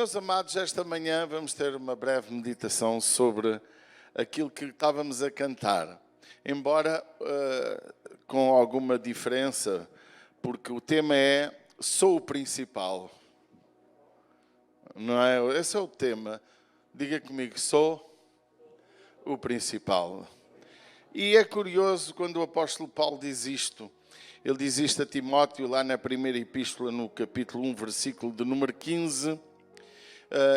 Meus amados, esta manhã vamos ter uma breve meditação sobre aquilo que estávamos a cantar. Embora com alguma diferença, porque o tema é Sou o Principal. Não é? Esse é o tema. Diga comigo, sou o principal. E é curioso quando o apóstolo Paulo diz isto. Ele diz isto a Timóteo lá na primeira epístola, no capítulo 1, versículo de número 15.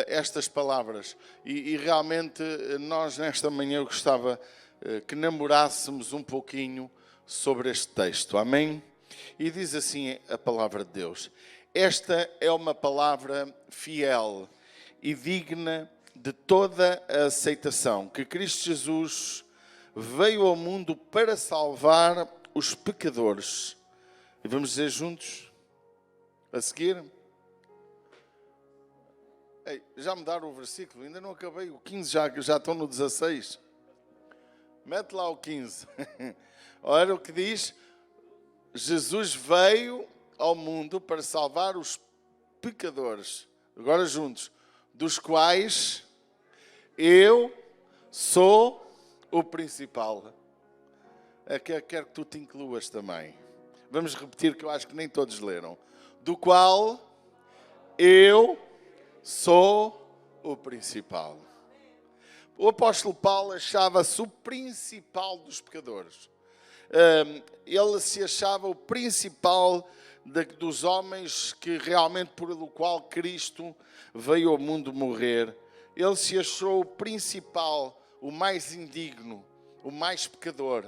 Estas palavras. E realmente nós nesta manhã eu gostava que namorássemos um pouquinho sobre este texto. Amém? E diz assim a palavra de Deus. Esta é uma palavra fiel e digna de toda a aceitação, que Cristo Jesus veio ao mundo para salvar os pecadores. E vamos dizer juntos, a seguir. Ei, já mudaram o versículo? Ainda não acabei o 15, já estão no 16. Mete lá o 15. Olha o que diz. Jesus veio ao mundo para salvar os pecadores. Agora juntos. Dos quais eu sou o principal. Quero que tu te incluas também. Vamos repetir, que eu acho que nem todos leram. Do qual eu sou o principal. O apóstolo Paulo achava-se o principal dos pecadores. Ele se achava o principal dos homens que realmente pelo qual Cristo veio ao mundo morrer. Ele se achou o principal, o mais indigno, o mais pecador,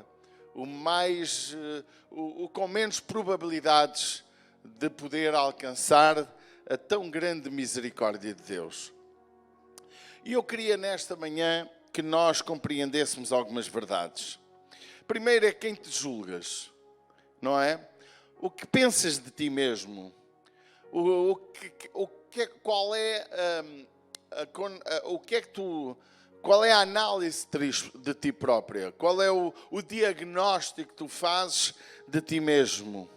o com menos probabilidades de poder alcançar a tão grande misericórdia de Deus. E eu queria nesta manhã que nós compreendêssemos algumas verdades. Primeiro é quem te julgas, não é? O que pensas de ti mesmo? Qual é a análise de ti própria? Qual é o diagnóstico que tu fazes de ti mesmo?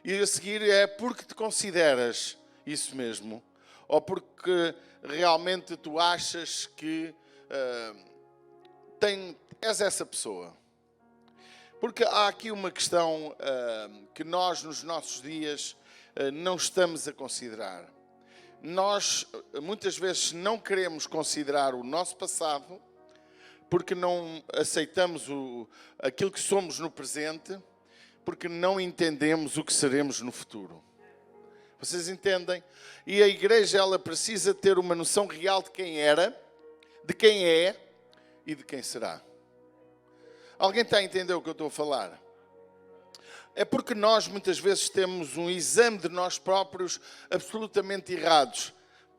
E a seguir é porque te consideras isso mesmo? Ou porque realmente tu achas que és essa pessoa? Porque há aqui uma questão que nós, nos nossos dias, não estamos a considerar. Nós, muitas vezes, não queremos considerar o nosso passado, porque não aceitamos aquilo que somos no presente, porque não entendemos o que seremos no futuro. Vocês entendem? E a igreja, ela precisa ter uma noção real de quem era, de quem é e de quem será. Alguém está a entender o que eu estou a falar? É porque nós muitas vezes temos um exame de nós próprios absolutamente errados.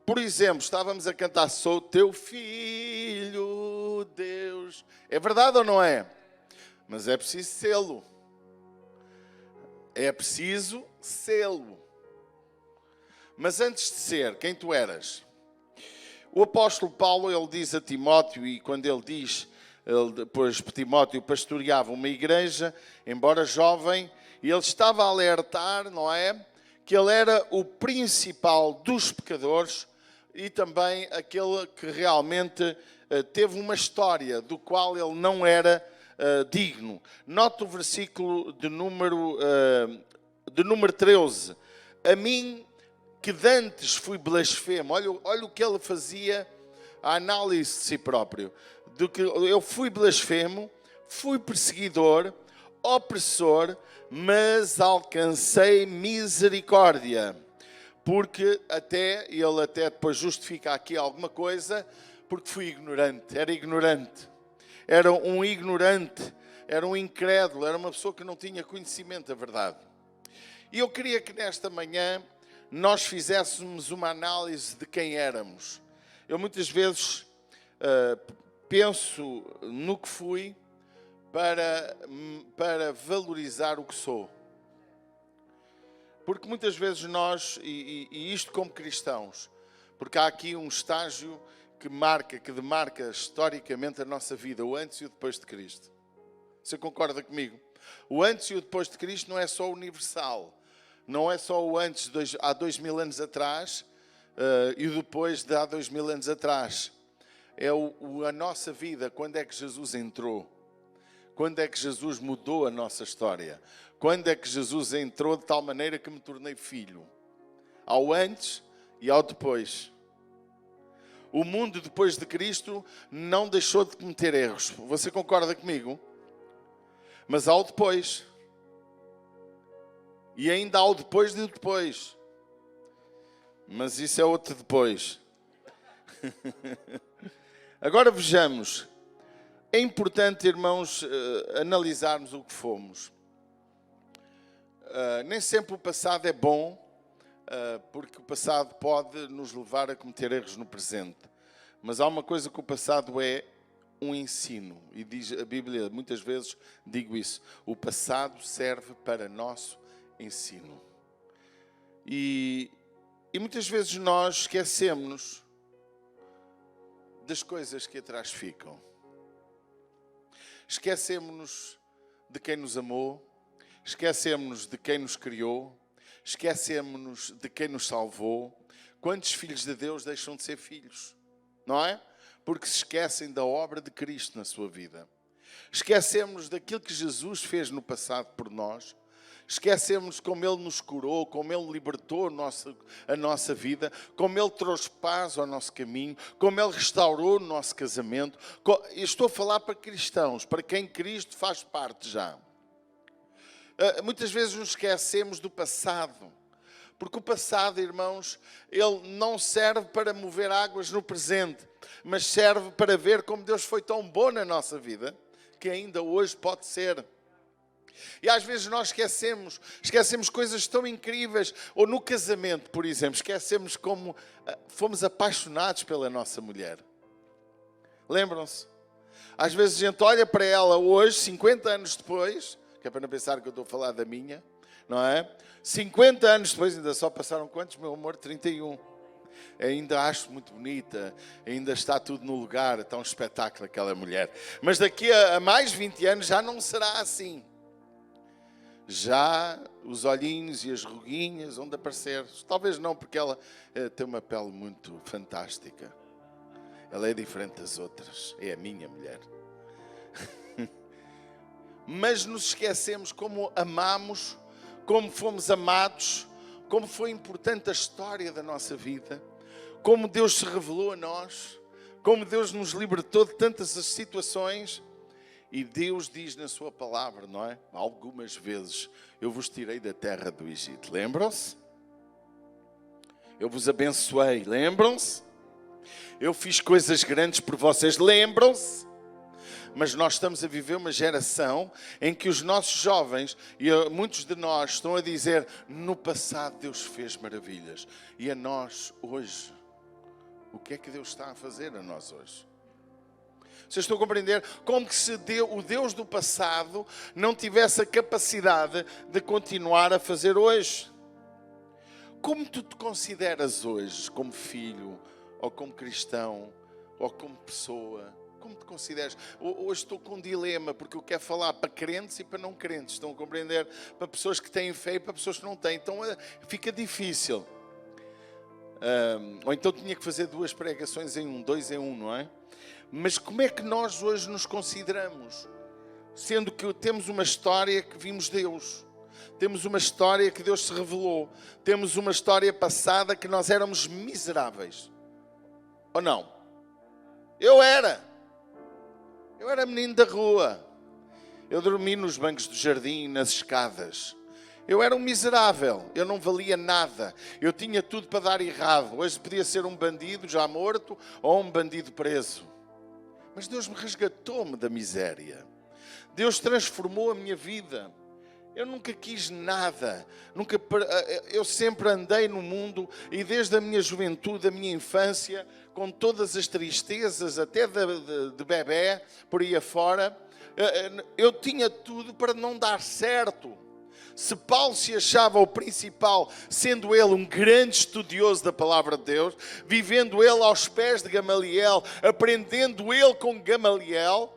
Por exemplo, estávamos a cantar Sou teu filho, Deus. É verdade ou não é? Mas é preciso sê-lo. É preciso sê-lo. Mas antes de ser, quem tu eras? O apóstolo Paulo, ele diz a Timóteo, e quando ele diz... Depois Timóteo pastoreava uma igreja, embora jovem, e ele estava a alertar, não é? Que ele era o principal dos pecadores e também aquele que realmente teve uma história do qual ele não era digno. Nota o versículo de número 13. A mim, que dantes fui blasfemo. Olha o que ele fazia, a análise de si próprio. Do que eu fui blasfemo, fui perseguidor, opressor, mas alcancei misericórdia. Porque ele até depois justifica aqui alguma coisa, porque fui ignorante, era ignorante. Era um ignorante, era um incrédulo, era uma pessoa que não tinha conhecimento da verdade. E eu queria que nesta manhã nós fizéssemos uma análise de quem éramos. Eu muitas vezes... penso no que fui para valorizar o que sou. Porque muitas vezes nós, e isto como cristãos, porque há aqui um estágio que demarca historicamente a nossa vida, o antes e o depois de Cristo. Você concorda comigo? O antes e o depois de Cristo não é só universal. Não é só o antes, há 2000 anos atrás, e o depois de há 2000 anos atrás. É a nossa vida, quando é que Jesus entrou? Quando é que Jesus mudou a nossa história? Quando é que Jesus entrou de tal maneira que me tornei filho? Ao antes e ao depois. O mundo depois de Cristo não deixou de cometer erros. Você concorda comigo? Mas há o depois. E ainda há o depois do depois. Mas isso é outro depois. Agora vejamos. É importante, irmãos, analisarmos o que fomos. Nem sempre o passado é bom, porque o passado pode nos levar a cometer erros no presente. Mas há uma coisa que o passado é um ensino. E diz a Bíblia, muitas vezes digo isso. O passado serve para nosso ensino. E muitas vezes nós esquecemos-nos das coisas que atrás ficam. Esquecemos-nos de quem nos amou, esquecemos-nos de quem nos criou, esquecemos-nos de quem nos salvou. Quantos filhos de Deus deixam de ser filhos? Não é? Porque se esquecem da obra de Cristo na sua vida. Esquecemos daquilo que Jesus fez no passado por nós. Esquecemos como Ele nos curou, como Ele libertou a nossa vida, como Ele trouxe paz ao nosso caminho, como Ele restaurou o nosso casamento. Eu estou a falar para cristãos, para quem Cristo faz parte já. Muitas vezes nos esquecemos do passado. Porque o passado, irmãos, ele não serve para mover águas no presente, mas serve para ver como Deus foi tão bom na nossa vida, que ainda hoje pode ser. E às vezes nós esquecemos coisas tão incríveis, ou no casamento, por exemplo, esquecemos como fomos apaixonados pela nossa mulher. Lembram-se? Às vezes a gente olha para ela hoje, 50 anos depois, que é para não pensar que eu estou a falar da minha, não é? 50 anos depois, ainda só passaram quantos, meu amor? 31. Ainda acho muito bonita, ainda está tudo no lugar, está um espetáculo aquela mulher. Mas daqui a mais 20 anos já não será assim. Já os olhinhos e as ruguinhas vão de aparecer. Talvez não, porque ela tem uma pele muito fantástica. Ela é diferente das outras, é a minha mulher. Mas nos esquecemos como amamos, como fomos amados, como foi importante a história da nossa vida, como Deus se revelou a nós, como Deus nos libertou de tantas situações. E Deus diz na sua palavra, não é? Algumas vezes, eu vos tirei da terra do Egito. Lembram-se? Eu vos abençoei. Lembram-se? Eu fiz coisas grandes por vocês. Lembram-se? Mas nós estamos a viver uma geração em que os nossos jovens, e muitos de nós, estão a dizer, no passado Deus fez maravilhas. E a nós hoje, o que é que Deus está a fazer a nós hoje? Vocês estão a compreender? Como que se o Deus do passado não tivesse a capacidade de continuar a fazer hoje. Como tu te consideras hoje como filho, ou como cristão, ou como pessoa? Como te consideras? Hoje estou com um dilema, porque eu quero falar para crentes e para não crentes. Estão a compreender? Para pessoas que têm fé e para pessoas que não têm. Então fica difícil. Ou então tinha que fazer 2 pregações em 2 em 1, não é? Mas como é que nós hoje nos consideramos? Sendo que temos uma história que vimos Deus. Temos uma história que Deus se revelou. Temos uma história passada que nós éramos miseráveis. Ou não? Eu era menino da rua. Eu dormi nos bancos do jardim, nas escadas. Eu era um miserável, eu não valia nada. Eu tinha tudo para dar errado. Hoje podia ser um bandido já morto ou um bandido preso. Mas Deus me resgatou-me da miséria. Deus transformou a minha vida. Eu nunca quis nada. Eu sempre andei no mundo e desde a minha juventude, a minha infância, com todas as tristezas, até de bebé, por aí afora, eu tinha tudo para não dar certo. Se Paulo se achava o principal, sendo ele um grande estudioso da palavra de Deus, vivendo ele aos pés de Gamaliel, aprendendo ele com Gamaliel,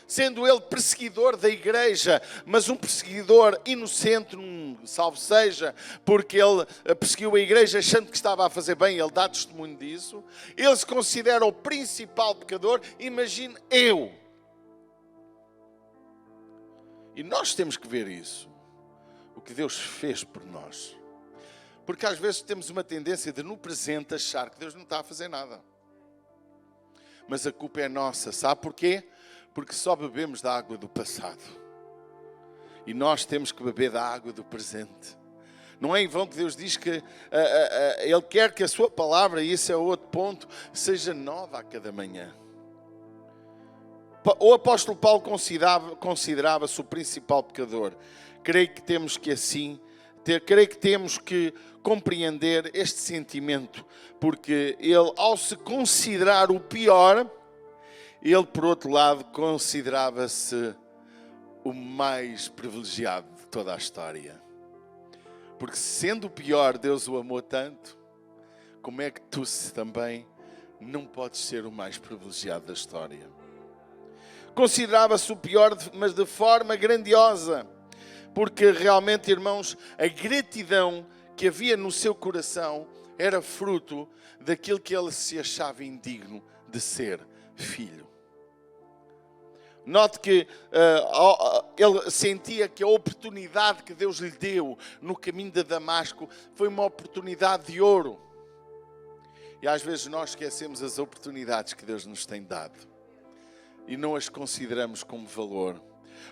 sendo ele perseguidor da igreja, mas um perseguidor inocente, salvo seja, porque ele perseguiu a igreja achando que estava a fazer bem, ele dá testemunho disso. Ele se considera o principal pecador, imagine eu. E nós temos que ver isso, o que Deus fez por nós. Porque às vezes temos uma tendência de no presente achar que Deus não está a fazer nada. Mas a culpa é nossa, sabe porquê? Porque só bebemos da água do passado. E nós temos que beber da água do presente. Não é em vão que Deus diz que Ele quer que a sua palavra, e esse é outro ponto, seja nova a cada manhã. O apóstolo Paulo considerava-se o principal pecador. Creio que temos que compreender este sentimento, porque ele, ao se considerar o pior, ele, por outro lado, considerava-se o mais privilegiado de toda a história. Porque sendo o pior, Deus o amou tanto, como é que tu também não podes ser o mais privilegiado da história? Considerava-se o pior, mas de forma grandiosa, porque realmente, irmãos, a gratidão que havia no seu coração era fruto daquilo que ele se achava indigno de ser filho. Note que ele sentia que a oportunidade que Deus lhe deu no caminho de Damasco foi uma oportunidade de ouro. E às vezes nós esquecemos as oportunidades que Deus nos tem dado e não as consideramos como valor.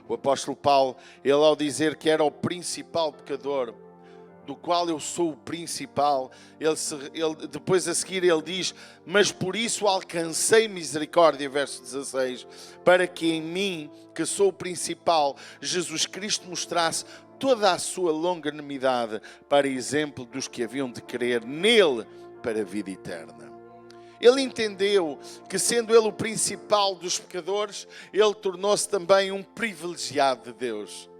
O apóstolo Paulo, ele ao dizer que era o principal pecador, do qual eu sou o principal, ele depois a seguir ele diz: mas por isso alcancei misericórdia, verso 16, para que em mim, que sou o principal, Jesus Cristo mostrasse toda a sua longanimidade, para exemplo dos que haviam de crer nele para a vida eterna. Ele entendeu que, sendo ele o principal dos pecadores, ele tornou-se também um privilegiado de Deus.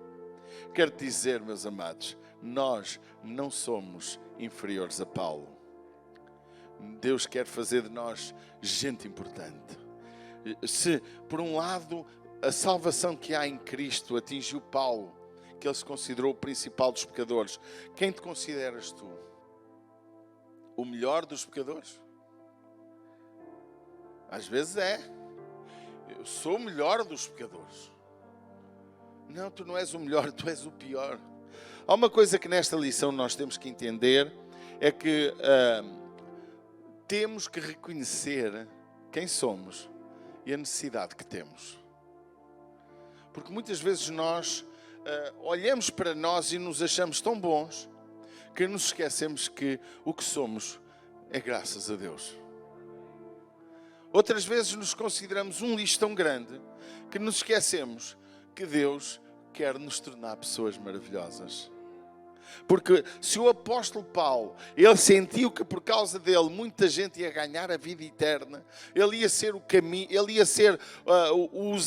Quero dizer, meus amados, nós não somos inferiores a Paulo. Deus quer fazer de nós gente importante. Se, por um lado, a salvação que há em Cristo atingiu Paulo, que ele se considerou o principal dos pecadores, quem te consideras tu? O melhor dos pecadores? Às vezes é. Eu sou o melhor dos pecadores. Não, tu não és o melhor, tu és o pior. Há uma coisa que nesta lição nós temos que entender, é que temos que reconhecer quem somos e a necessidade que temos. Porque muitas vezes nós olhamos para nós e nos achamos tão bons que nos esquecemos que o que somos é graças a Deus. Outras vezes nos consideramos um lixo tão grande que nos esquecemos que Deus quer nos tornar pessoas maravilhosas. Porque se o apóstolo Paulo, ele sentiu que por causa dele muita gente ia ganhar a vida eterna, ele ia ser o caminho, ele ia ser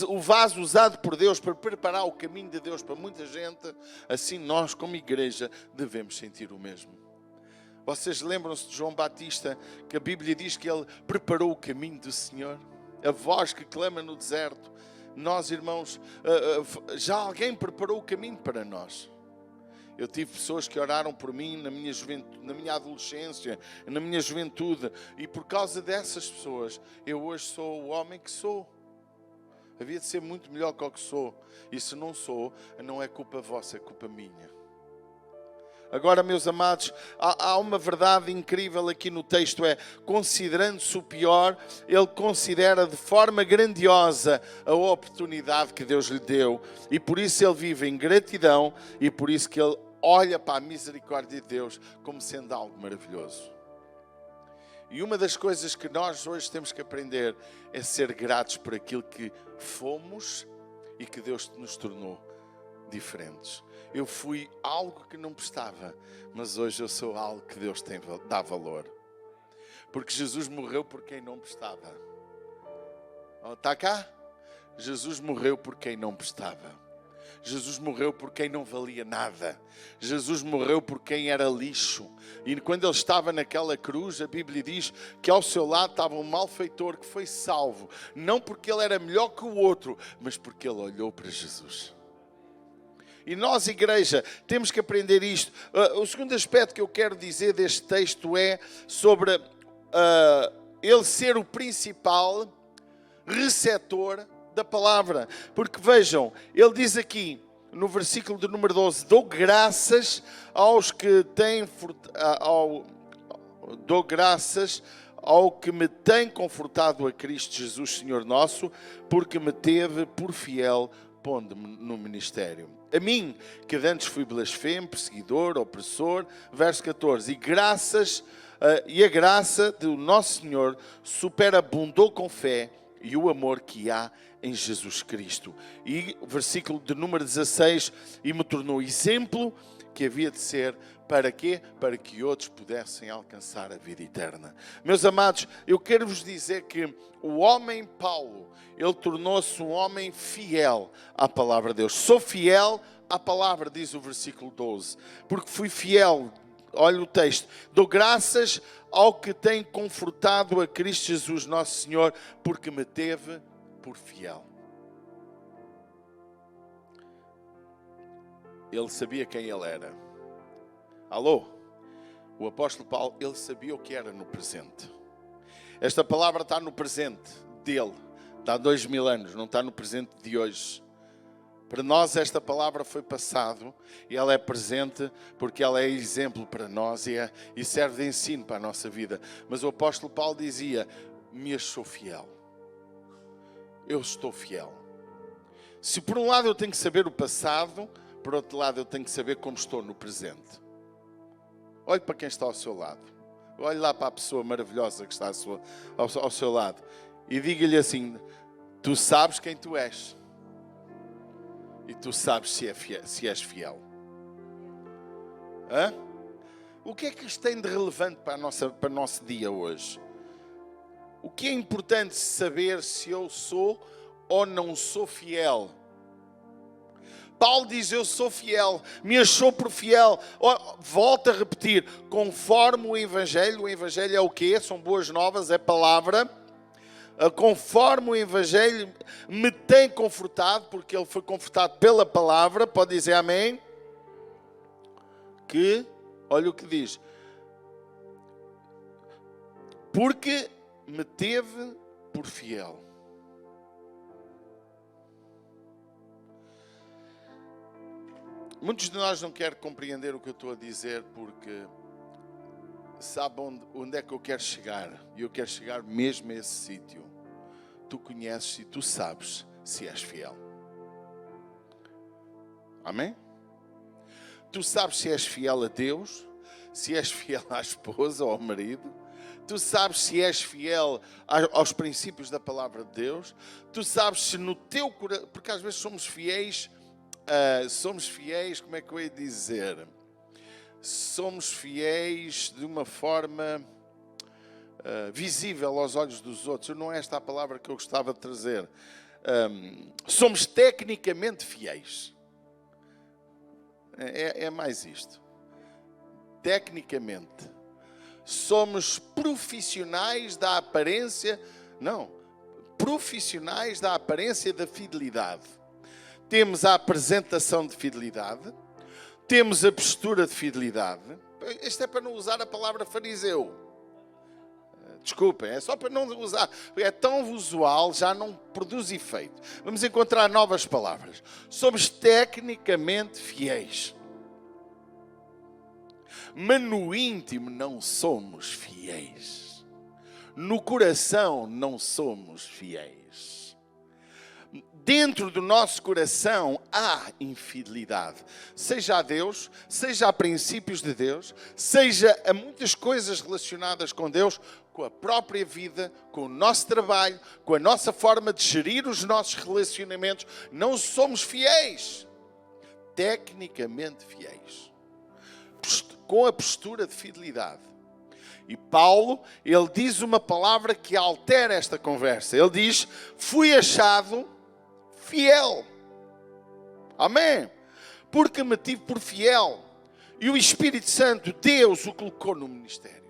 o vaso usado por Deus para preparar o caminho de Deus para muita gente, assim nós como igreja devemos sentir o mesmo. Vocês lembram-se de João Batista, que a Bíblia diz que ele preparou o caminho do Senhor? A voz que clama no deserto. Nós, irmãos, já alguém preparou o caminho para nós. Eu tive pessoas que oraram por mim na minha juventude, na minha adolescência, na minha juventude. E por causa dessas pessoas, eu hoje sou o homem que sou. Havia de ser muito melhor que o que sou. E se não sou, não é culpa vossa, é culpa minha. Agora, meus amados, há uma verdade incrível aqui no texto, é, considerando-se o pior, ele considera de forma grandiosa a oportunidade que Deus lhe deu. E por isso ele vive em gratidão e por isso que ele olha para a misericórdia de Deus como sendo algo maravilhoso. E uma das coisas que nós hoje temos que aprender é ser gratos por aquilo que fomos e que Deus nos tornou diferentes. Eu fui algo que não prestava, mas hoje eu sou algo que Deus dá valor. Porque Jesus morreu por quem não prestava. Está cá? Jesus morreu por quem não prestava. Jesus morreu por quem não valia nada. Jesus morreu por quem era lixo. E quando ele estava naquela cruz, a Bíblia diz que ao seu lado estava um malfeitor que foi salvo. Não porque ele era melhor que o outro, mas porque ele olhou para Jesus. E nós, igreja, temos que aprender isto. O segundo aspecto que eu quero dizer deste texto é sobre ele ser o principal receptor da palavra. Porque vejam, ele diz aqui, no versículo de número 12, dou graças aos que têm... Dou graças ao que me tem confortado a Cristo Jesus, Senhor nosso, porque me teve por fiel pondo-me no ministério. A mim, que antes fui blasfemo, perseguidor, opressor. Verso 14. E a graça do nosso Senhor superabundou com fé e o amor que há em Jesus Cristo. E versículo de número 16. E me tornou exemplo que havia de ser. Para quê? Para que outros pudessem alcançar a vida eterna. Meus amados, eu quero vos dizer que o homem Paulo, ele tornou-se um homem fiel à palavra de Deus. Sou fiel à palavra, diz o versículo 12. Porque fui fiel, olha o texto. Dou graças ao que tem confortado a Cristo Jesus, nosso Senhor, porque me teve por fiel. Ele sabia quem ele era. Alô? O apóstolo Paulo, ele sabia o que era no presente. Esta palavra está no presente dele, de há 2000 anos, não está no presente de hoje. Para nós esta palavra foi passado e ela é presente porque ela é exemplo para nós e serve de ensino para a nossa vida. Mas o apóstolo Paulo dizia, me sou fiel. Eu estou fiel. Se por um lado eu tenho que saber o passado, por outro lado eu tenho que saber como estou no presente. Olhe para quem está ao seu lado. Olhe lá para a pessoa maravilhosa que está ao seu lado. E diga-lhe assim, tu sabes quem tu és. E tu sabes se és fiel. Hã? O que é que isto tem de relevante para o nosso dia hoje? O que é importante saber se eu sou ou não sou fiel? Paulo diz, eu sou fiel, me achou por fiel. Volto a repetir, conforme o Evangelho é o quê? São boas novas, é palavra. Conforme o Evangelho me tem confortado, porque ele foi confortado pela palavra, pode dizer amém? Que, olha o que diz. Porque me teve por fiel. Muitos de nós não querem compreender o que eu estou a dizer porque sabem onde é que eu quero chegar. E eu quero chegar mesmo a esse sítio. Tu conheces e tu sabes se és fiel. Amém? Tu sabes se és fiel a Deus, se és fiel à esposa ou ao marido. Tu sabes se és fiel aos princípios da palavra de Deus. Tu sabes se no teu coração, porque às vezes somos fiéis, como é que eu ia dizer? Somos fiéis de uma forma visível aos olhos dos outros. Não é esta a palavra que eu gostava de trazer. Somos tecnicamente fiéis. É mais isto. Tecnicamente. Somos profissionais da aparência. Não. Profissionais da aparência da fidelidade. Temos a apresentação de fidelidade. Temos a postura de fidelidade. Isto é para não usar a palavra fariseu. Desculpem, é só para não usar. É tão usual, já não produz efeito. Vamos encontrar novas palavras. Somos tecnicamente fiéis. Mas no íntimo não somos fiéis. No coração não somos fiéis. Dentro do nosso coração há infidelidade. Seja a Deus, seja a princípios de Deus, seja a muitas coisas relacionadas com Deus, com a própria vida, com o nosso trabalho, com a nossa forma de gerir os nossos relacionamentos. Não somos fiéis. Tecnicamente fiéis. Com a postura de fidelidade. E Paulo, ele diz uma palavra que altera esta conversa. Ele diz, fui achado fiel. Amém? Porque me tive por fiel. E o Espírito Santo, Deus, o colocou no ministério.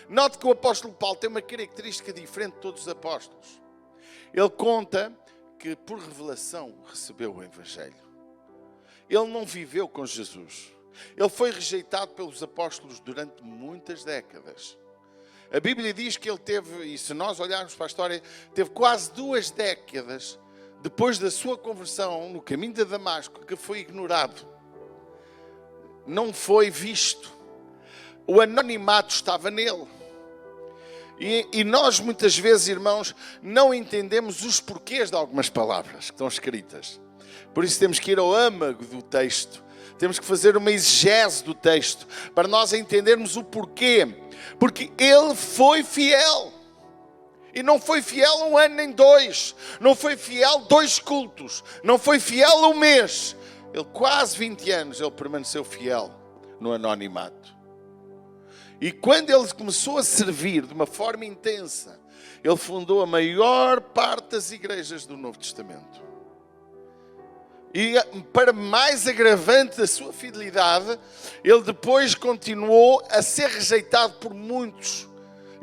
Note que o apóstolo Paulo tem uma característica diferente de todos os apóstolos. Ele conta que por revelação recebeu o Evangelho. Ele não viveu com Jesus. Ele foi rejeitado pelos apóstolos durante muitas décadas. A Bíblia diz que ele teve, e se nós olharmos para a história, teve quase 2 décadas depois da sua conversão no caminho de Damasco, que foi ignorado. Não foi visto. O anonimato estava nele. E nós muitas vezes, irmãos, não entendemos os porquês de algumas palavras que estão escritas. Por isso temos que ir ao âmago do texto. Temos que fazer uma exegese do texto para nós entendermos o porquê. Porque ele foi fiel. E não foi fiel 1 ano nem 2. Não foi fiel 2 cultos. Não foi fiel 1 mês. Ele quase 20 anos ele permaneceu fiel no anonimato. E quando ele começou a servir de uma forma intensa, ele fundou a maior parte das igrejas do Novo Testamento. E para mais agravante da sua fidelidade, ele depois continuou a ser rejeitado por muitos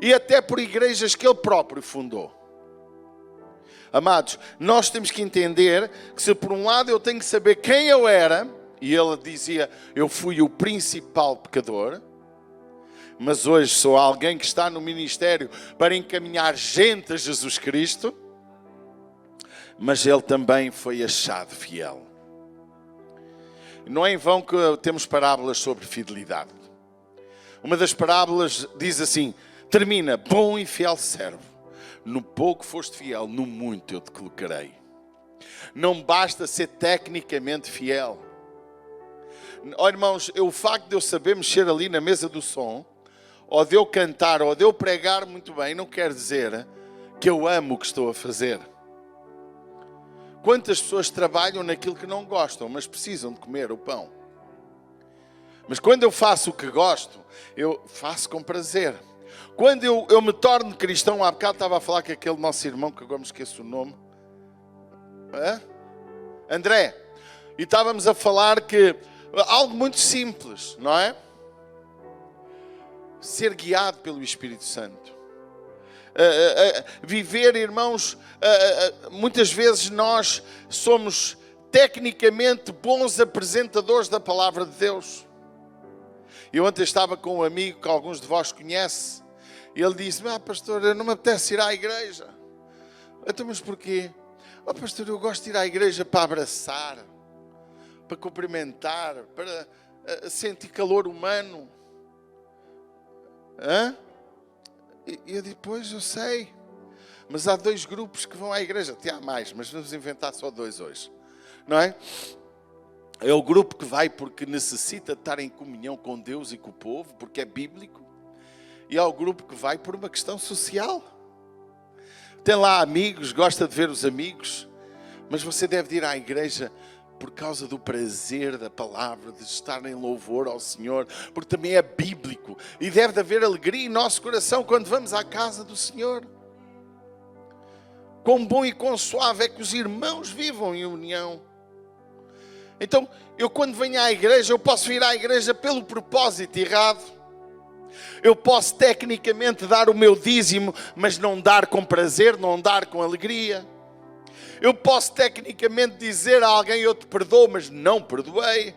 e até por igrejas que ele próprio fundou. Amados, nós temos que entender que se por um lado eu tenho que saber quem eu era, e ele dizia, eu fui o principal pecador, mas hoje sou alguém que está no ministério para encaminhar gente a Jesus Cristo, mas ele também foi achado fiel. Não é em vão que temos parábolas sobre fidelidade. Uma das parábolas diz assim, termina, bom e fiel servo, no pouco foste fiel, no muito eu te colocarei. Não basta ser tecnicamente fiel. Olha, irmãos, o facto de eu saber mexer ali na mesa do som, ou de eu cantar, ou de eu pregar muito bem, não quer dizer que eu amo o que estou a fazer. Quantas pessoas trabalham naquilo que não gostam, mas precisam de comer o pão? Mas quando eu faço o que gosto, eu faço com prazer. Quando eu me torno cristão, há bocado estava a falar com aquele nosso irmão, que agora me esqueço o nome. André. E estávamos a falar que algo muito simples, não é? Ser guiado pelo Espírito Santo. Viver, irmãos, muitas vezes nós somos tecnicamente bons apresentadores da palavra de Deus. Eu ontem estava com um amigo que alguns de vós conhecem. E ele disse, pastor, eu não me apetece ir à igreja. Então, mas porquê? Pastor, eu gosto de ir à igreja para abraçar, para cumprimentar, para sentir calor humano. E eu depois, eu sei. Mas há 2 grupos que vão à igreja. Até há mais, mas vamos inventar só 2 hoje. Não é? É o grupo que vai porque necessita de estar em comunhão com Deus e com o povo, porque é bíblico. E há o grupo que vai por uma questão social. Tem lá amigos, gosta de ver os amigos. Mas você deve ir à igreja por causa do prazer da palavra, de estar em louvor ao Senhor, porque também é bíblico. E deve de haver alegria em nosso coração quando vamos à casa do Senhor. Quão bom e quão suave é que os irmãos vivam em união. Então, eu quando venho à igreja, eu posso vir à igreja pelo propósito errado. Eu posso tecnicamente dar o meu dízimo, mas não dar com prazer, não dar com alegria. Eu posso tecnicamente dizer a alguém, eu te perdoo, mas não perdoei.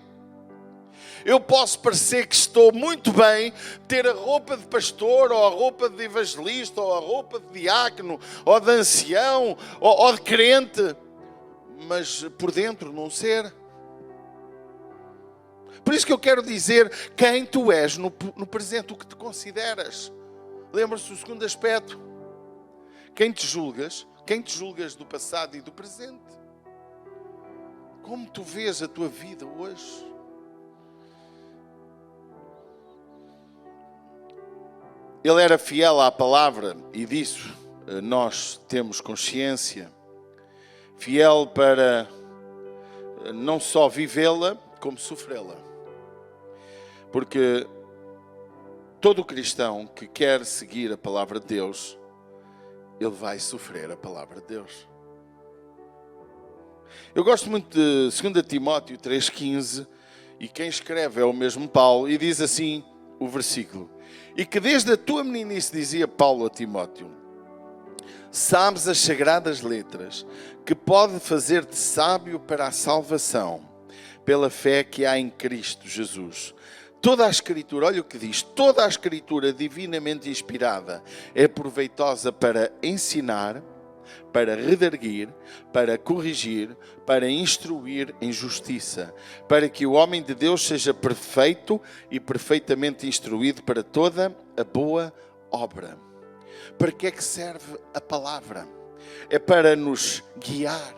Eu posso parecer que estou muito bem, ter a roupa de pastor, ou a roupa de evangelista, ou a roupa de diácono, ou de ancião, ou de crente, mas por dentro não ser. Por isso que eu quero dizer quem tu és no presente, o que te consideras. Lembra-se do segundo aspecto. Quem te julgas do passado e do presente. Como tu vês a tua vida hoje? Ele era fiel à palavra e disso nós temos consciência. Fiel para não só vivê-la, como sofrê-la. Porque todo cristão que quer seguir a palavra de Deus, ele vai sofrer a palavra de Deus. Eu gosto muito de 2 Timóteo 3,15, e quem escreve é o mesmo Paulo, e diz assim o versículo: e que desde a tua meninice, dizia Paulo a Timóteo, sabes as sagradas letras, que pode fazer-te sábio para a salvação, pela fé que há em Cristo Jesus. Toda a Escritura, olha o que diz, toda a Escritura divinamente inspirada é proveitosa para ensinar, para redarguir, para corrigir, para instruir em justiça, para que o homem de Deus seja perfeito e perfeitamente instruído para toda a boa obra. Para que é que serve a palavra? É para nos guiar,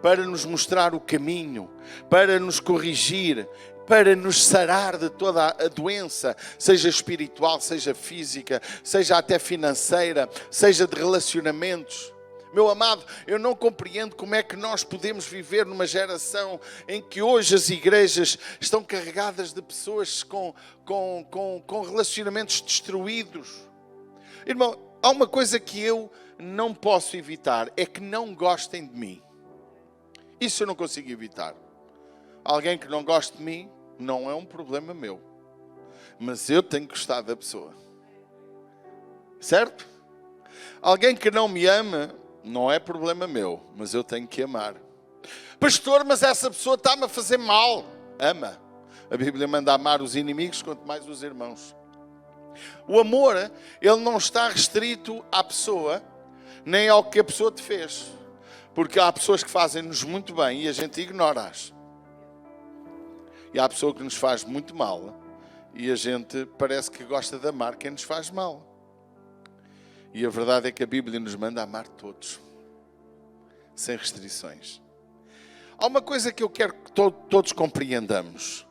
para nos mostrar o caminho, para nos corrigir, para nos sarar de toda a doença, seja espiritual, seja física, seja até financeira, seja de relacionamentos. Meu amado, eu não compreendo como é que nós podemos viver numa geração em que hoje as igrejas estão carregadas de pessoas com relacionamentos destruídos. Irmão, há uma coisa que eu não posso evitar, é que não gostem de mim. Isso eu não consigo evitar. Alguém que não gosta de mim não é um problema meu. Mas eu tenho que gostar da pessoa. Certo? Alguém que não me ama não é problema meu, mas eu tenho que amar. Pastor, mas essa pessoa está-me a fazer mal. Ama. A Bíblia manda amar os inimigos, quanto mais os irmãos. O amor, ele não está restrito à pessoa, nem ao que a pessoa te fez. Porque há pessoas que fazem-nos muito bem e a gente ignora-as. E há pessoa que nos faz muito mal e a gente parece que gosta de amar quem nos faz mal. E a verdade é que a Bíblia nos manda amar todos, sem restrições. Há uma coisa que eu quero que todos compreendamos.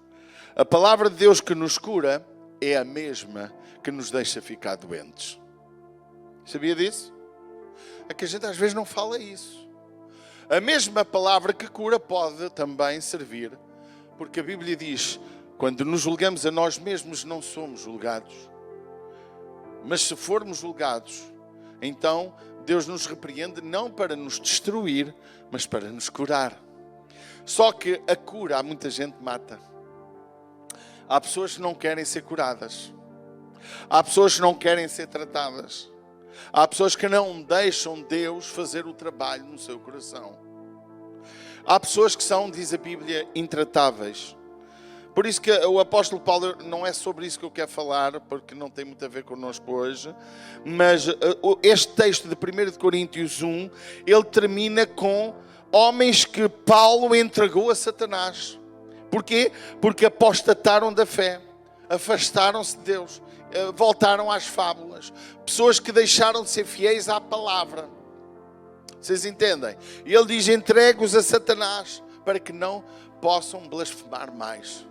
A palavra de Deus que nos cura é a mesma que nos deixa ficar doentes. Sabia disso? É que a gente às vezes não fala isso. A mesma palavra que cura pode também servir, porque a Bíblia diz, quando nos julgamos a nós mesmos não somos julgados. Mas se formos julgados, então Deus nos repreende não para nos destruir, mas para nos curar. Só que a cura, há muita gente que mata. Há pessoas que não querem ser curadas. Há pessoas que não querem ser tratadas. Há pessoas que não deixam Deus fazer o trabalho no seu coração. Há pessoas que são, diz a Bíblia, intratáveis. Por isso que o apóstolo Paulo, não é sobre isso que eu quero falar, porque não tem muito a ver connosco hoje, mas este texto de 1 Coríntios 1, ele termina com homens que Paulo entregou a Satanás. Porquê? Porque apostataram da fé, afastaram-se de Deus, voltaram às fábulas. Pessoas que deixaram de ser fiéis à palavra. Vocês entendem? E ele diz, entregue-os a Satanás, para que não possam blasfemar mais.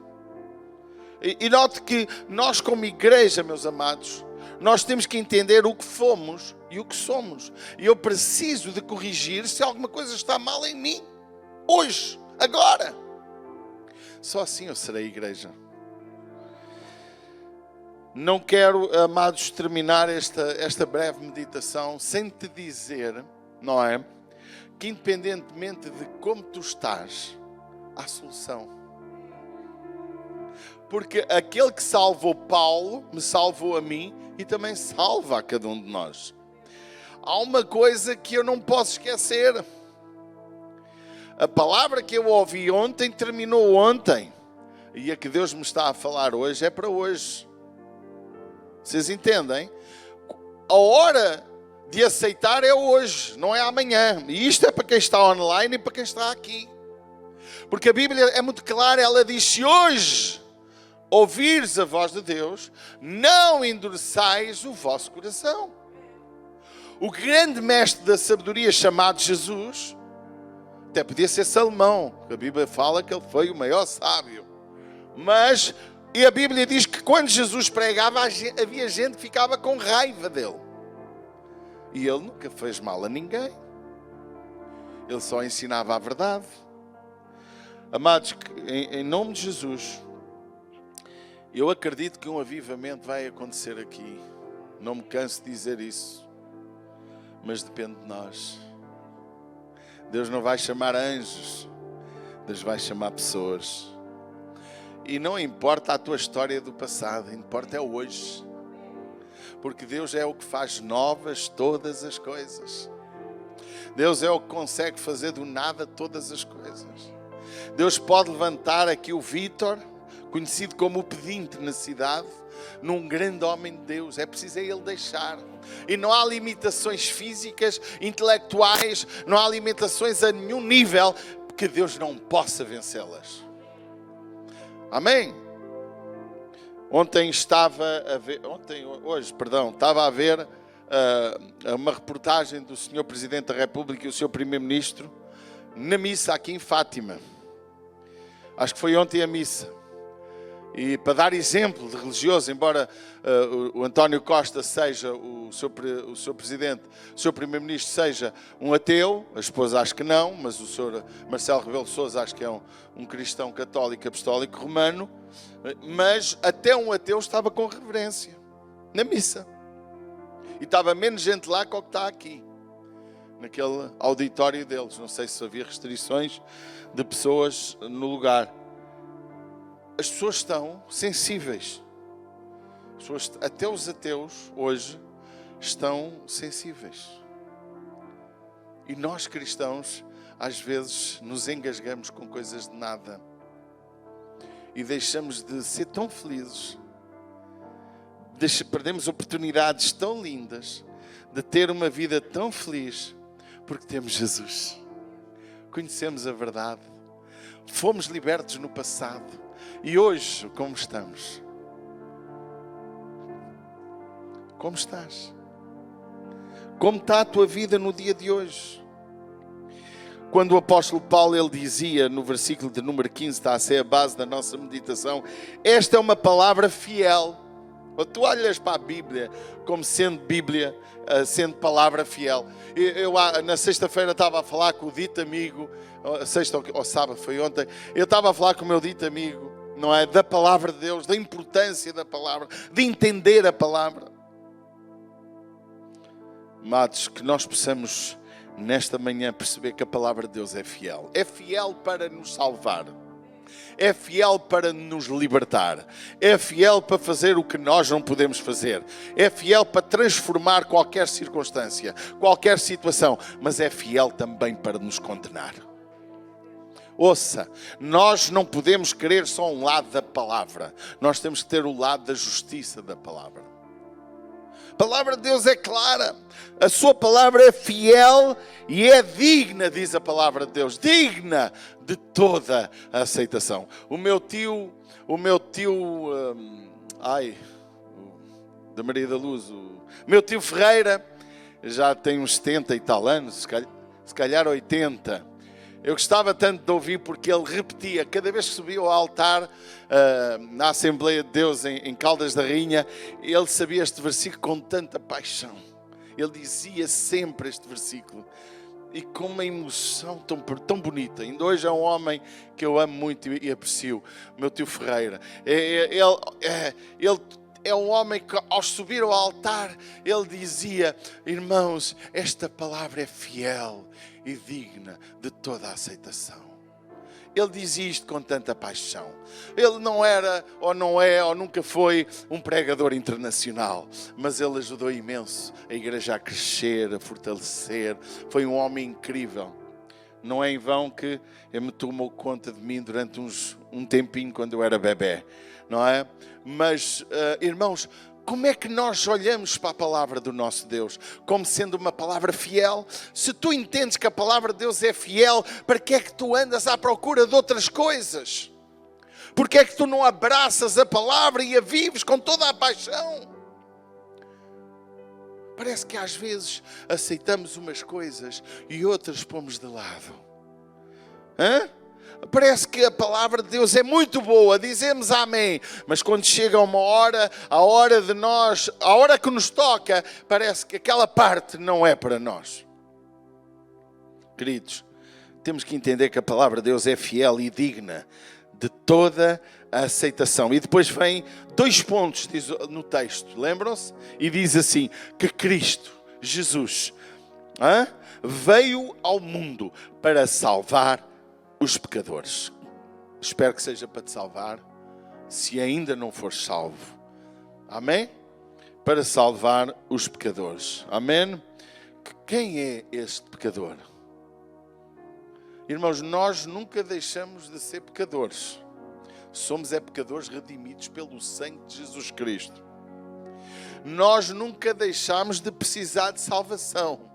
E note que nós como igreja, meus amados, nós temos que entender o que fomos e o que somos. E eu preciso de corrigir se alguma coisa está mal em mim. Hoje, agora. Só assim eu serei igreja. Não quero, amados, terminar esta breve meditação sem te dizer, não é? Que independentemente de como tu estás, há solução. Porque aquele que salvou Paulo, me salvou a mim e também salva a cada um de nós. Há uma coisa que eu não posso esquecer. A palavra que eu ouvi ontem terminou ontem. E a que Deus me está a falar hoje é para hoje. Vocês entendem? A hora de aceitar é hoje, não é amanhã. E isto é para quem está online e para quem está aqui. Porque a Bíblia é muito clara, ela diz, se hoje ouvires a voz de Deus, não endureçais o vosso coração. O grande mestre da sabedoria chamado Jesus, até podia ser Salomão, a Bíblia fala que ele foi o maior sábio. Mas, e a Bíblia diz que quando Jesus pregava, havia gente que ficava com raiva dele. E ele nunca fez mal a ninguém. Ele só ensinava a verdade. Amados, em nome de Jesus, eu acredito que um avivamento vai acontecer aqui. Não me canso de dizer isso. Mas depende de nós. Deus não vai chamar anjos Deus vai chamar pessoas. E não importa a tua história do passado, importa é o hoje. Porque Deus é o que faz novas todas as coisas. Deus é o que consegue fazer do nada todas as coisas. Deus pode levantar aqui o Vítor, conhecido como o pedinte na cidade, num grande homem de Deus. É preciso ele deixar. E não há limitações físicas, intelectuais, não há limitações a nenhum nível que Deus não possa vencê-las. Amém? Estava a ver uma reportagem do Sr. Presidente da República e o Sr. Primeiro-Ministro na missa aqui em Fátima. Acho que foi ontem a missa. E para dar exemplo de religioso, embora o António Costa seja o seu Presidente, o seu Primeiro-Ministro seja um ateu, a esposa acho que não, mas o Sr. Marcelo Rebelo de Sousa acho que é um cristão católico apostólico romano, mas até um ateu estava com reverência na missa. E estava menos gente lá que o que está aqui, naquele auditório deles. Não sei se havia restrições de pessoas no lugar. As pessoas estão sensíveis. Até os ateus hoje estão sensíveis. E nós cristãos às vezes nos engasgamos com coisas de nada. E deixamos de ser tão felizes. Perdemos oportunidades tão lindas de ter uma vida tão feliz porque temos Jesus. Conhecemos a verdade. Fomos libertos no passado. E hoje, como estamos? Como estás? Como está a tua vida no dia de hoje? Quando o apóstolo Paulo ele dizia no versículo de número 15, está a ser a base da nossa meditação, esta é uma palavra fiel. Ou tu olhas para a Bíblia como sendo Bíblia, sendo palavra fiel. Eu na sexta-feira estava a falar com o dito amigo, sexta ou sábado, foi ontem, eu estava a falar com o meu dito amigo, não é? Da palavra de Deus, da importância da palavra, de entender a palavra. Amados, que nós possamos nesta manhã perceber que a palavra de Deus é fiel. É fiel para nos salvar. É fiel para nos libertar. É fiel para fazer o que nós não podemos fazer. É fiel para transformar qualquer circunstância, qualquer situação. Mas é fiel também para nos condenar. Ouça, nós não podemos querer só um lado da palavra. Nós temos que ter o lado da justiça da palavra. A palavra de Deus é clara. A sua palavra é fiel e é digna, diz a palavra de Deus. Digna de toda a aceitação. O meu tio, da Maria da Luz, o meu tio Ferreira, já tem uns 70 e tal anos, se calhar 80. Eu gostava tanto de ouvir porque ele repetia, cada vez que subia ao altar, na Assembleia de Deus em Caldas da Rainha, ele sabia este versículo com tanta paixão. Ele dizia sempre este versículo. E com uma emoção tão bonita. Ainda hoje é um homem que eu amo muito e aprecio, meu tio Ferreira. Ele é um homem que ao subir ao altar, ele dizia, irmãos, esta palavra é fiel e digna de toda a aceitação. Ele dizia isto com tanta paixão. Ele não era, ou não é, ou nunca foi um pregador internacional, mas ele ajudou imenso a igreja a crescer, a fortalecer. Foi um homem incrível. Não é em vão que ele me tomou conta de mim durante um tempinho quando eu era bebê, não é? Mas, irmãos, como é que nós olhamos para a palavra do nosso Deus? Como sendo uma palavra fiel? Se tu entendes que a palavra de Deus é fiel, para que é que tu andas à procura de outras coisas? Por que é que tu não abraças a palavra e a vives com toda a paixão? Parece que às vezes aceitamos umas coisas e outras pomos de lado. Parece que a palavra de Deus é muito boa, dizemos amém, mas quando chega uma hora, a hora que nos toca, parece que aquela parte não é para nós. Queridos, temos que entender que a palavra de Deus é fiel e digna de toda a aceitação. E depois vem 2 pontos diz no texto, lembram-se? E diz assim, que Cristo, Jesus, veio ao mundo para salvar os pecadores. Espero que seja para te salvar, se ainda não fores salvo. Amém? Para salvar os pecadores. Amém? Quem é este pecador? Irmãos, nós nunca deixamos de ser pecadores. Somos pecadores redimidos pelo sangue de Jesus Cristo. Nós nunca deixamos de precisar de salvação.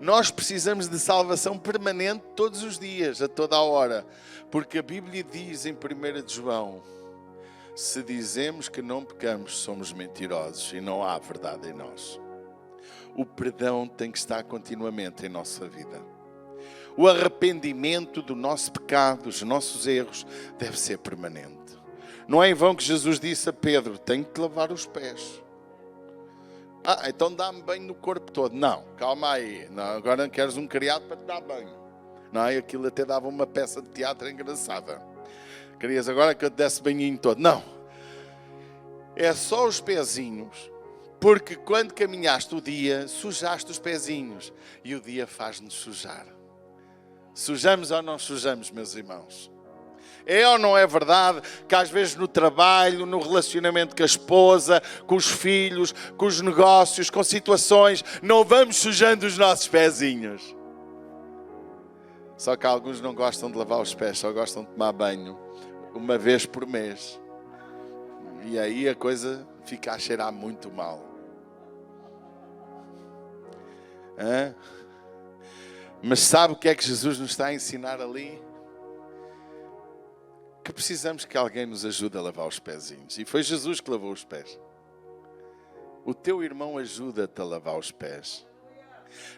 Nós precisamos de salvação permanente todos os dias, a toda a hora. Porque a Bíblia diz em 1 de João: se dizemos que não pecamos, somos mentirosos e não há verdade em nós. O perdão tem que estar continuamente em nossa vida. O arrependimento do nosso pecado, dos nossos erros, deve ser permanente. Não é em vão que Jesus disse a Pedro: tenho que te lavar os pés. Então dá-me banho no corpo todo. Não, calma aí. Não, agora queres um criado para te dar banho. Não, aquilo até dava uma peça de teatro engraçada. Querias agora que eu te desse banhinho todo. Não. É só os pezinhos. Porque quando caminhaste o dia, sujaste os pezinhos. E o dia faz-nos sujar. Sujamos ou não sujamos, meus irmãos? É ou não é verdade que às vezes no trabalho, no relacionamento com a esposa, com os filhos, com os negócios, com situações, não vamos sujando os nossos pezinhos? Só que alguns não gostam de lavar os pés, só gostam de tomar banho uma vez por mês. E aí a coisa fica a cheirar muito mal. Mas sabe o que é que Jesus nos está a ensinar ali? Que precisamos que alguém nos ajude a lavar os pezinhos. E foi Jesus que lavou os pés. O teu irmão ajuda-te a lavar os pés.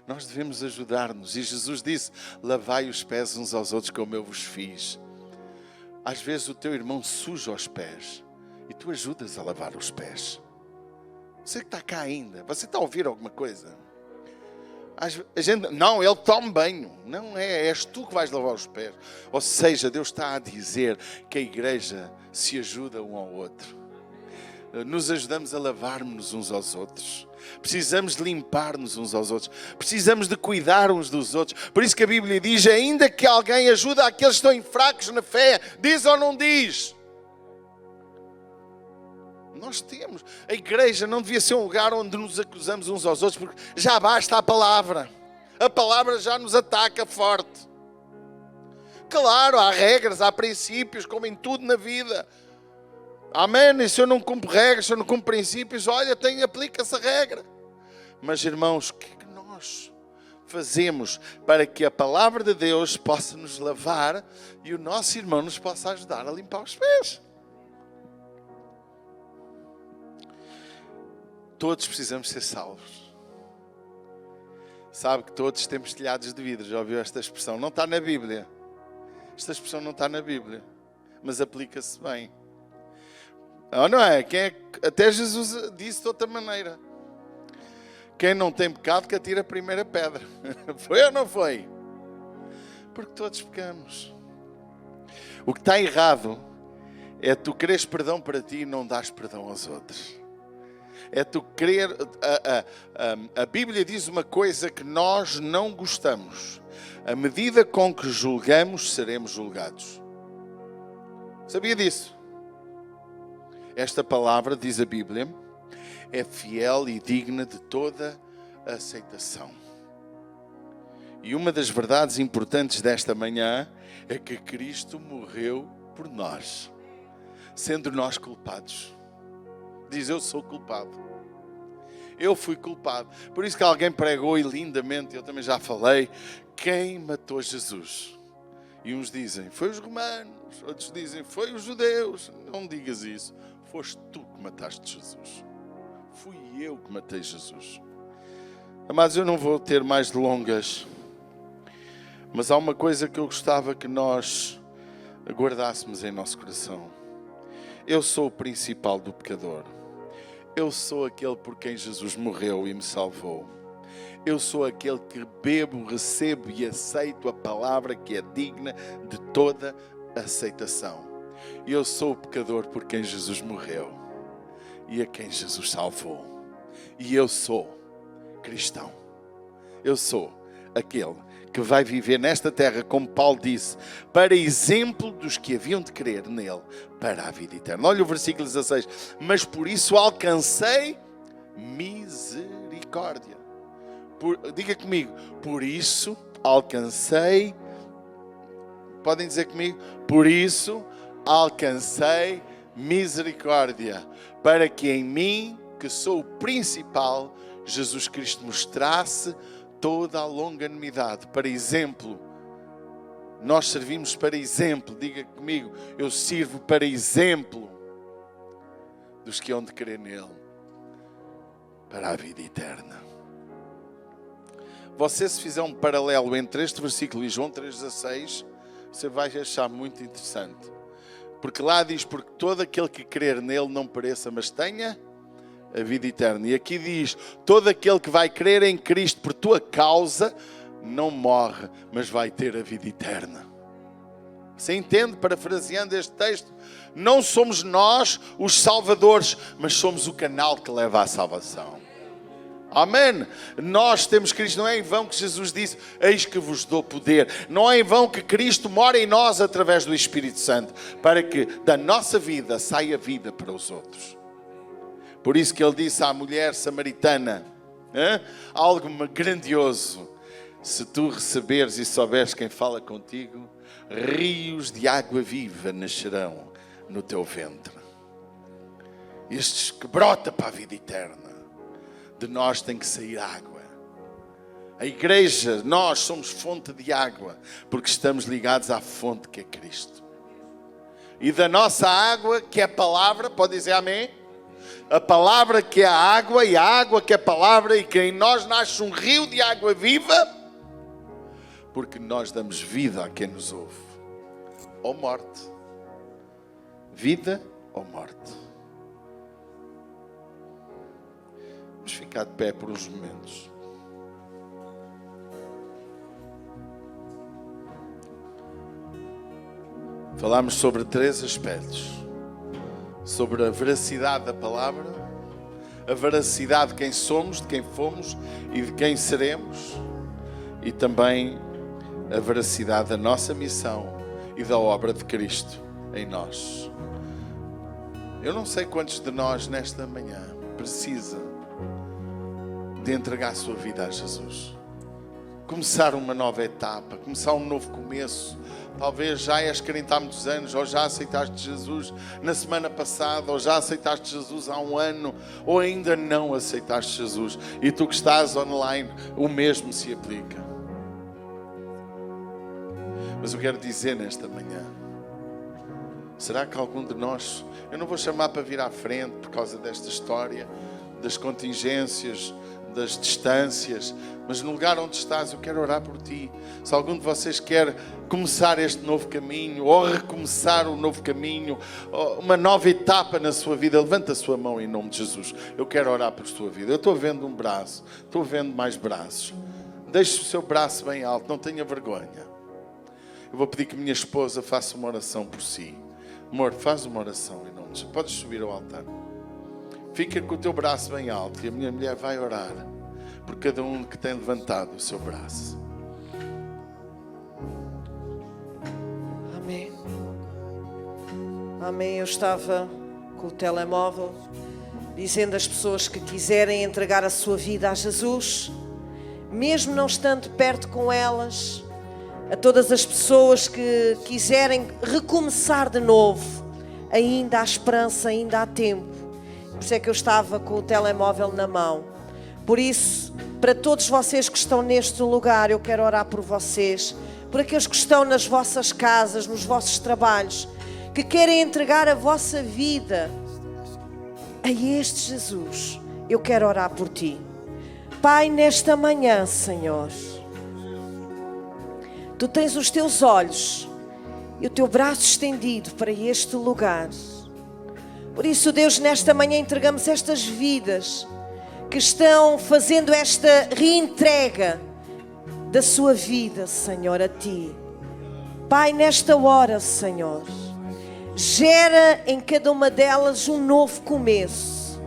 Nós devemos ajudar-nos. E Jesus disse: lavai os pés uns aos outros como eu vos fiz. Às vezes o teu irmão suja os pés e tu ajudas a lavar os pés. Você que está cá ainda, você está a ouvir alguma coisa? A gente, não, ele toma banho. Não é, és tu que vais lavar os pés. Ou seja, Deus está a dizer que a igreja se ajuda um ao outro. Nos ajudamos a lavar-nos uns aos outros. Precisamos de limpar-nos uns aos outros. Precisamos de cuidar uns dos outros. Por isso que a Bíblia diz: ainda que alguém ajude aqueles que estão fracos na fé, diz ou não diz? Nós temos. A igreja não devia ser um lugar onde nos acusamos uns aos outros, porque já basta a palavra. A palavra já nos ataca forte. Claro, há regras, há princípios, como em tudo na vida. Amém? E se eu não cumpro regras, se eu não cumpro princípios, olha, aplica essa regra. Mas irmãos, o que é que nós fazemos para que a palavra de Deus possa nos lavar e o nosso irmão nos possa ajudar a limpar os pés? Todos precisamos ser salvos. Sabe que todos temos telhados de vidro. Já ouviu esta expressão? Não está na Bíblia. Esta expressão não está na Bíblia. Mas aplica-se bem. Não é? Até Jesus disse de outra maneira. Quem não tem pecado que atire a primeira pedra. Foi ou não foi? Porque todos pecamos. O que está errado é tu quereres perdão para ti e não dás perdão aos outros. É tu querer... A Bíblia diz uma coisa que nós não gostamos. À medida com que julgamos, seremos julgados. Sabia disso? Esta palavra, diz a Bíblia, é fiel e digna de toda a aceitação. E uma das verdades importantes desta manhã é que Cristo morreu por nós, sendo nós culpados. Diz: eu sou culpado. Eu fui culpado. Por isso que alguém pregou e lindamente, eu também já falei, quem matou Jesus? E uns dizem: foi os romanos. Outros dizem: foi os judeus. Não digas isso. Foste tu que mataste Jesus. Fui eu que matei Jesus. Amados, eu não vou ter mais delongas. Mas há uma coisa que eu gostava que nós guardássemos em nosso coração. Eu sou o principal do pecador. Eu sou aquele por quem Jesus morreu e me salvou. Eu sou aquele que bebo, recebo e aceito a palavra que é digna de toda aceitação. Eu sou o pecador por quem Jesus morreu e a quem Jesus salvou. E eu sou cristão. Eu sou aquele que vai viver nesta terra, como Paulo disse, para exemplo dos que haviam de crer nele, para a vida eterna. Olha o versículo 16. Mas por isso alcancei misericórdia. Diga comigo, por isso alcancei, podem dizer comigo, por isso alcancei misericórdia, para que em mim, que sou o principal, Jesus Cristo mostrasse toda a longanimidade. Para exemplo, nós servimos para exemplo. Diga comigo, eu sirvo para exemplo dos que hão de crer nele, para a vida eterna. Você, se fizer um paralelo entre este versículo e João 3,16, você vai achar muito interessante. Porque lá diz, porque todo aquele que crer nele não pereça, mas tenha a vida eterna. E aqui diz, todo aquele que vai crer em Cristo por tua causa, não morre, mas vai ter a vida eterna. Você entende, parafraseando este texto? Não somos nós os salvadores, mas somos o canal que leva à salvação. Amém. Nós temos Cristo. Não é em vão que Jesus disse, eis que vos dou poder. Não é em vão que Cristo mora em nós através do Espírito Santo, para que da nossa vida saia vida para os outros. Por isso que ele disse à mulher samaritana, algo grandioso: se tu receberes e souberes quem fala contigo, rios de água viva nascerão no teu ventre. Estes que brota para a vida eterna. De nós tem que sair água. A igreja, nós somos fonte de água, porque estamos ligados à fonte que é Cristo. E da nossa água, que é a palavra, pode dizer amém? A palavra que é a água, e a água que é a palavra, e que em nós nasce um rio de água viva, porque nós damos vida a quem nos ouve. Ou morte. Vida ou morte. Vamos ficar de pé por uns momentos. Falámos sobre 3 aspectos. Sobre a veracidade da palavra, a veracidade de quem somos, de quem fomos e de quem seremos, e também a veracidade da nossa missão e da obra de Cristo em nós. Eu não sei quantos de nós nesta manhã precisam de entregar a sua vida a Jesus. Começar uma nova etapa, começar um novo começo. Talvez já és crente há muitos anos, ou já aceitaste Jesus na semana passada, ou já aceitaste Jesus há um ano, ou ainda não aceitaste Jesus. E tu que estás online, o mesmo se aplica. Mas eu quero dizer nesta manhã, será que algum de nós, eu não vou chamar para vir à frente por causa desta história, das contingências, das distâncias, mas no lugar onde estás eu quero orar por ti. Se algum de vocês quer começar este novo caminho, ou recomeçar um novo caminho, uma nova etapa na sua vida, levanta a sua mão em nome de Jesus. Eu quero orar por sua vida. Eu estou vendo um braço, estou vendo mais braços. Deixe o seu braço bem alto, não tenha vergonha. Eu vou pedir que minha esposa faça uma oração por si. Amor, faz uma oração em nome de Jesus. Podes subir ao altar. Fica com o teu braço bem alto e a minha mulher vai orar por cada um que tem levantado o seu braço. Amém. Amém. Eu estava com o telemóvel dizendo às pessoas que quiserem entregar a sua vida a Jesus, mesmo não estando perto com elas, a todas as pessoas que quiserem recomeçar de novo, ainda há esperança, ainda há tempo. Por isso é que eu estava com o telemóvel na mão. Por isso, para todos vocês que estão neste lugar, eu quero orar por vocês, por aqueles que estão nas vossas casas, nos vossos trabalhos, que querem entregar a vossa vida a este Jesus. Eu quero orar por ti. Pai, nesta manhã, Senhor, Tu tens os teus olhos e o teu braço estendido para este lugar. Por isso, Deus, nesta manhã entregamos estas vidas que estão fazendo esta reentrega da sua vida, Senhor, a Ti. Pai, nesta hora, Senhor, gera em cada uma delas um novo começo.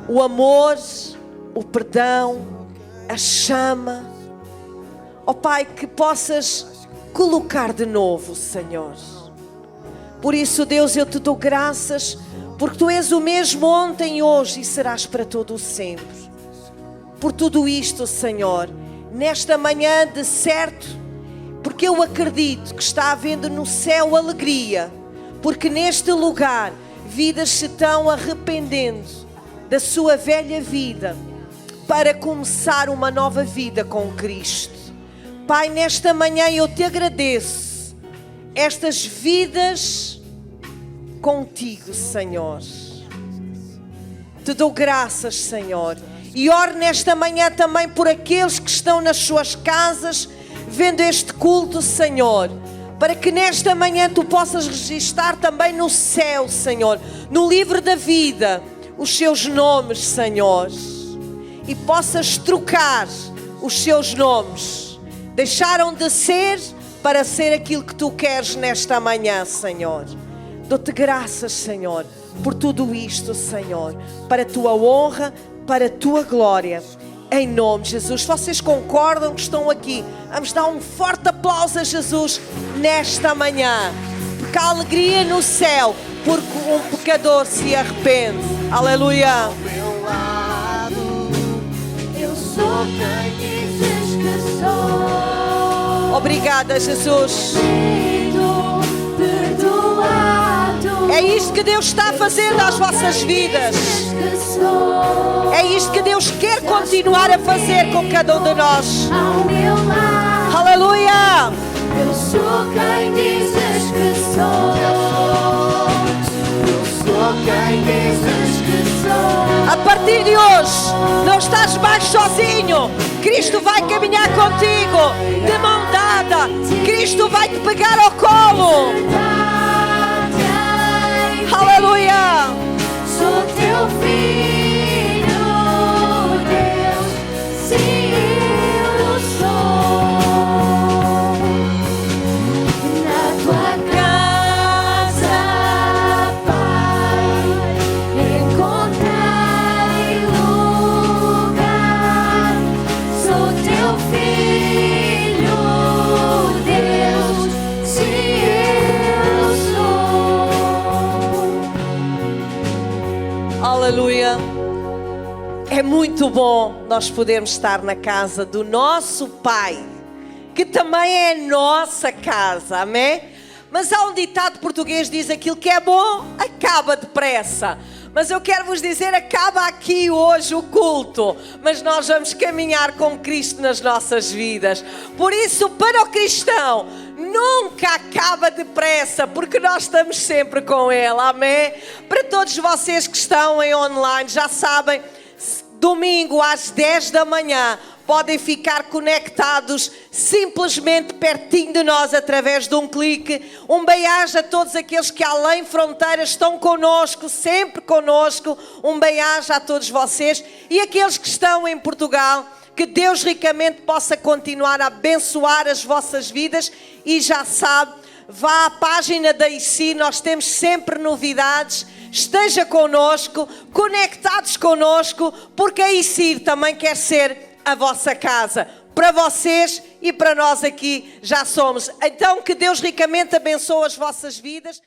O amor, o perdão, a chama, Ó Pai, que possas colocar de novo, Senhor. Por isso, Deus, eu te dou graças, porque Tu és o mesmo ontem, hoje e serás para todo o sempre. Por tudo isto, Senhor, nesta manhã de certo, porque eu acredito que está havendo no céu alegria, porque neste lugar vidas se estão arrependendo da sua velha vida para começar uma nova vida com Cristo. Pai, nesta manhã eu te agradeço estas vidas contigo, Senhor. Te dou graças, Senhor. E oro nesta manhã também por aqueles que estão nas suas casas vendo este culto, Senhor, para que nesta manhã Tu possas registar também no céu, Senhor, no livro da vida, os seus nomes, Senhor, e possas trocar os seus nomes. Deixaram de ser para ser aquilo que Tu queres nesta manhã, Senhor. Dou-te graças, Senhor, por tudo isto, Senhor, para a Tua honra, para a Tua glória, em nome de Jesus. Vocês concordam que estão aqui? Vamos dar um forte aplauso a Jesus nesta manhã, porque há alegria no céu, porque um pecador se arrepende. Aleluia. Ao meu lado, eu sou quem dizes que sou. Obrigada, Jesus. Perdoado. É isto que Deus está fazendo às vossas vidas. É isto que Deus quer continuar a fazer com cada um de nós. Ao meu lado, Aleluia. eu sou quem dizes que sou. Eu sou quem dizes que sou. A partir de hoje, não estás mais sozinho. Cristo vai caminhar contigo de mão dada. Cristo vai te pegar ao colo. Aleluia. Sou teu filho, Deus, sim, eu sou. Na tua casa, Pai, encontrei lugar. Sou teu filho, Deus, sim, eu sou. Aleluia. É muito bom nós podermos estar na casa do nosso Pai, que também é a nossa casa, amém? Mas há um ditado português que diz: aquilo que é bom acaba depressa. Mas eu quero vos dizer, acaba aqui hoje o culto, mas nós vamos caminhar com Cristo nas nossas vidas. Por isso, para o cristão, nunca acaba depressa, porque nós estamos sempre com Ele, amém? Para todos vocês que estão em online, já sabem, domingo às 10 da manhã, podem ficar conectados simplesmente pertinho de nós através de um clique. Um bem-aja a todos aqueles que além fronteiras estão connosco, sempre connosco. Um bem-aja a todos vocês e aqueles que estão em Portugal. Que Deus ricamente possa continuar a abençoar as vossas vidas. E já sabe, vá à página da IC, nós temos sempre novidades. Esteja connosco, conectados connosco, porque a IC também quer ser a vossa casa, para vocês e para nós aqui já somos. Então que Deus ricamente abençoe as vossas vidas.